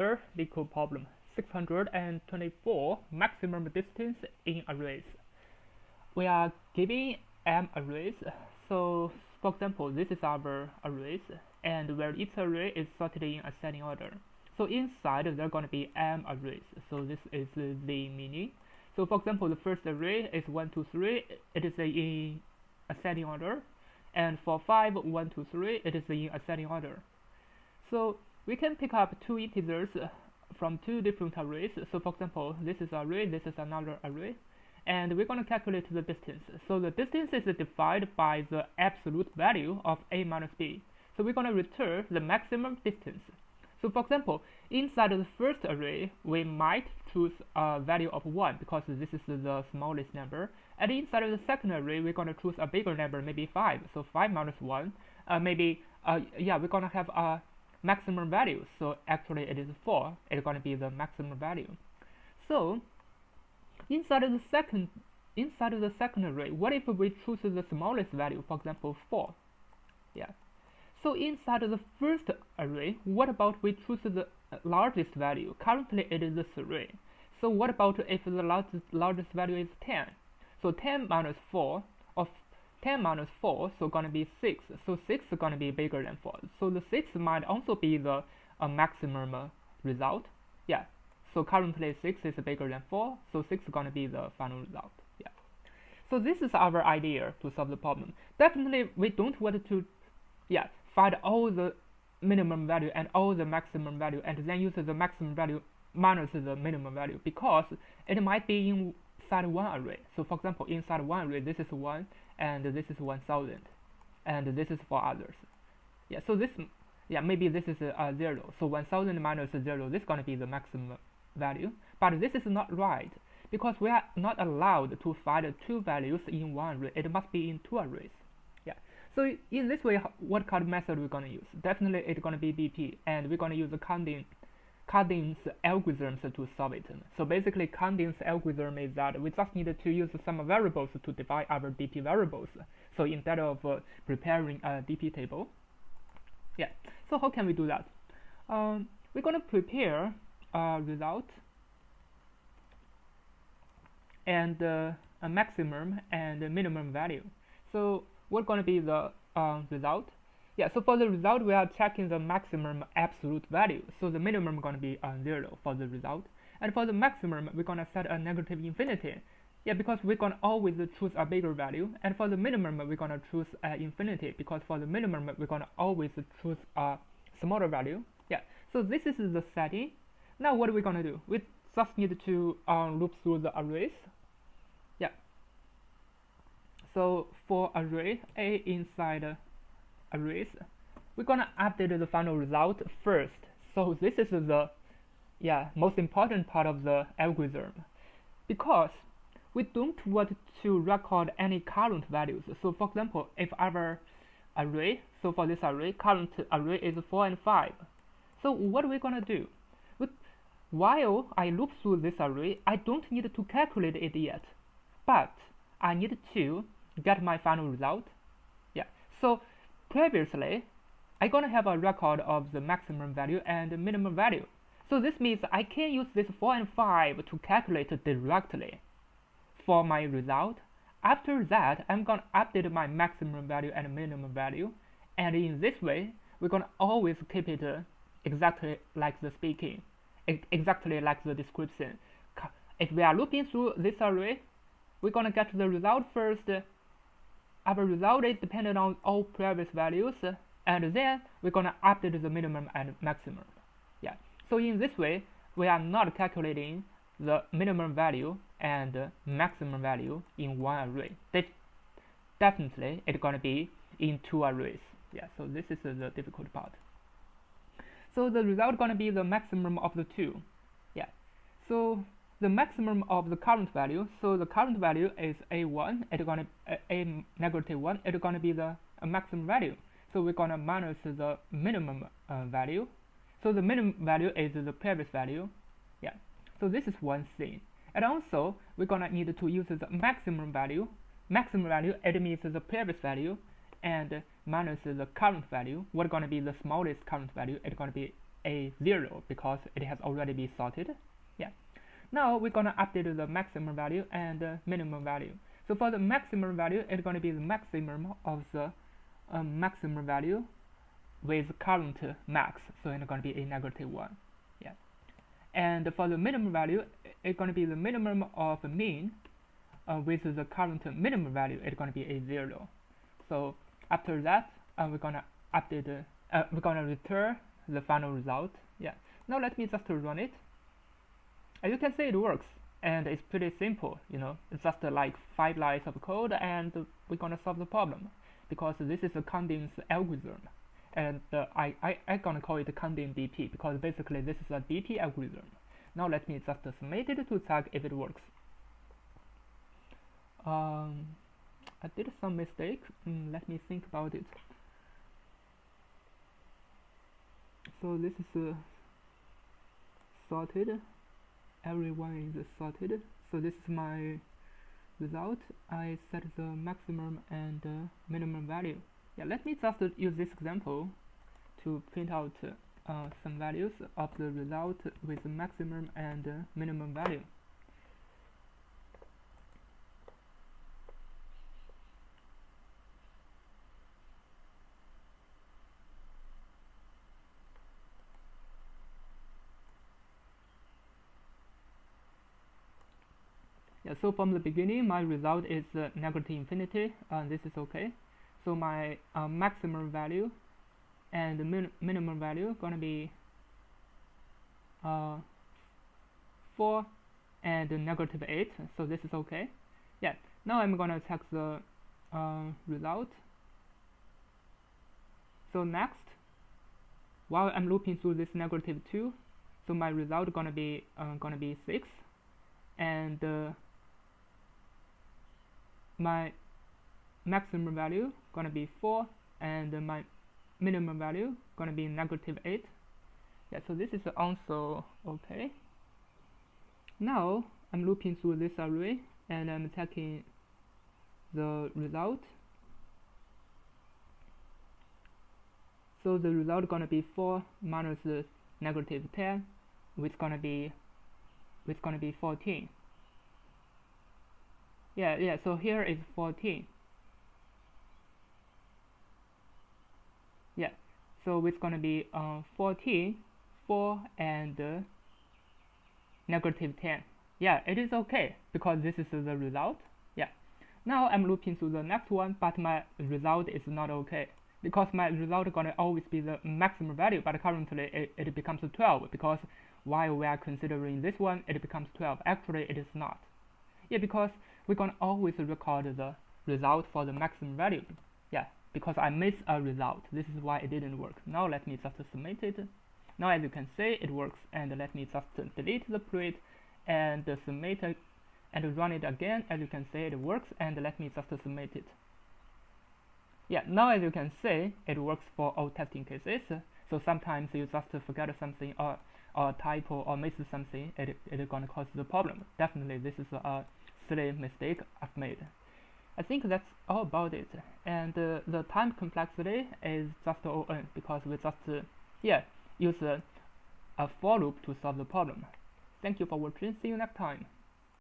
Leetcode problem 624 maximum distance in arrays. We are giving m arrays. So for example, this is our arrays, and where each array is sorted in ascending order. So inside there are going to be m arrays. So this is the meaning. So for example, the first array is 1, 2, 3. It is in ascending order, and for 5, 1, 2, 3, it is in ascending order. So we can pick up two integers from two different arrays. So for example, this is an array, this is another array, and we're going to calculate the distance. So the distance is defined by the absolute value of a minus b. So we're going to return the maximum distance. So for example, inside the first array, we might choose a value of 1 because this is the smallest number. And inside of the second array, we're going to choose a bigger number, maybe 5. So 5 minus 1, we're going to have a maximum value. So actually it is 4. It's going to be the maximum value. So inside of the second array, what if we choose the smallest value, for example 4? So inside of the first array, what about we choose the largest value? Currently it is 3. So what about if the largest value is 10? So 10 minus 4, or 10 minus 4, so going to be 6. So 6 is going to be bigger than 4. So the 6 might also be the maximum result. So currently 6 is bigger than 4, so 6 is going to be the final result. So this is our idea to solve the problem. Definitely we don't want to find all the minimum value and all the maximum value and then use the maximum value minus the minimum value, because it might be inside one array. So for example, inside one array, this is 1 and this is 1000 and this is for others. So this maybe this is 0. So 1000 minus 0, this is going to be the maximum value, but this is not right because we are not allowed to find two values in one array. It must be in two arrays. So in this way, what kind of method we're going to use? Definitely it's going to be BP, and we're going to use the kadane's algorithms to solve it. So basically kadane's algorithm is that we just need to use some variables to define our BP variables. So instead of preparing a DP table. So how can we do that? We're going to prepare a result and a maximum and a minimum value. So what's going to be the result? So for the result, we are checking the maximum absolute value. So the minimum is going to be 0 for the result. And for the maximum, we're going to set a negative infinity. Because we're going to always choose a bigger value. And for the minimum, we're going to choose infinity, because for the minimum, we're going to always choose a smaller value. So this is the setting. Now what are we going to do? We just need to loop through the arrays. So for array A inside arrays, we're gonna update the final result first. So this is the most important part of the algorithm, because we don't want to record any current values. So for example, if our array, so for this array, current array is 4 and 5. So what are we gonna do? While I loop through this array, I don't need to calculate it yet, but I need to get my final result. So previously I'm gonna have a record of the maximum value and the minimum value. So this means I can use this 4 and 5 to calculate directly for my result. After that, I'm gonna update my maximum value and minimum value, and in this way we're gonna always keep it exactly like the speaking, exactly like the description. If we are looping through this array, we're gonna get the result first. Our result is dependent on all previous values, and then we're gonna update the minimum and maximum. So in this way, we are not calculating the minimum value and maximum value in one array. Definitely, it's gonna be in two arrays. So this is the difficult part. So the result gonna be the maximum of the two. So the maximum of the current value. So the current value is a1. It's gonna a negative 1. It's gonna be the maximum value. So we're gonna minus the minimum value. So the minimum value is the previous value. So this is one thing. And also we're gonna need to use the maximum value. Maximum value, it means the previous value, and minus the current value. What's gonna be the smallest current value? It's gonna be a 0 because it has already been sorted. Yeah. Now we're gonna update the maximum value and the minimum value. So for the maximum value, it's gonna be the maximum of the maximum value with current max. So it's gonna be a -1. Yeah. And for the minimum value, it's gonna be the minimum of mean with the current minimum value. It's gonna be a 0. So after that, we're gonna update. We're gonna return the final result. Yeah. Now let me just run it. As you can see, it works, and it's pretty simple. You know, it's just like 5 lines of code, and we're gonna solve the problem because this is a kadane's algorithm, and I gonna call it kadane DP because basically this is a DP algorithm. Now let me just submit it to check if it works. I did some mistake. Let me think about it. So this is sorted. Everyone is sorted. So this is my result. I set the maximum and minimum value. Yeah, let me just use this example to print out some values of the result with maximum and minimum value. Yeah, so from the beginning, my result is -infinity. This is okay. So my maximum value and the minimum value gonna be 4 and -8. So this is okay. Yeah. Now I'm gonna check the result. So next, while I'm looping through this -2, so my result gonna be 6, and my maximum value gonna be 4, and my minimum value gonna be -8. Yeah, so this is also okay. Now I'm looping through this array and I'm checking the result. So the result gonna be 4 minus -10, which gonna be 14. Yeah, so here is 14. Yeah, so it's gonna be 14, 4, and -10. Yeah, it is okay because this is the result. Yeah. Now I'm looping to the next one, but my result is not okay because my result gonna always be the maximum value, but currently it becomes 12 because while we are considering this one, it becomes 12. Actually, it is not. Yeah, because we're gonna always record the result for the maximum value. Yeah, because I missed a result. This is why it didn't work. Now let me just submit it. Now as you can see, it works. And let me just delete the print and submit it and run it again. As you can see, it works. And let me just submit it. Yeah, now as you can see, it works for all testing cases. So sometimes you just forget something or typo or miss something, it gonna cause the problem. Definitely, this is a silly mistake I've made. I think that's all about it. And the time complexity is just O(n) because we just use a for loop to solve the problem. Thank you for watching. See you next time.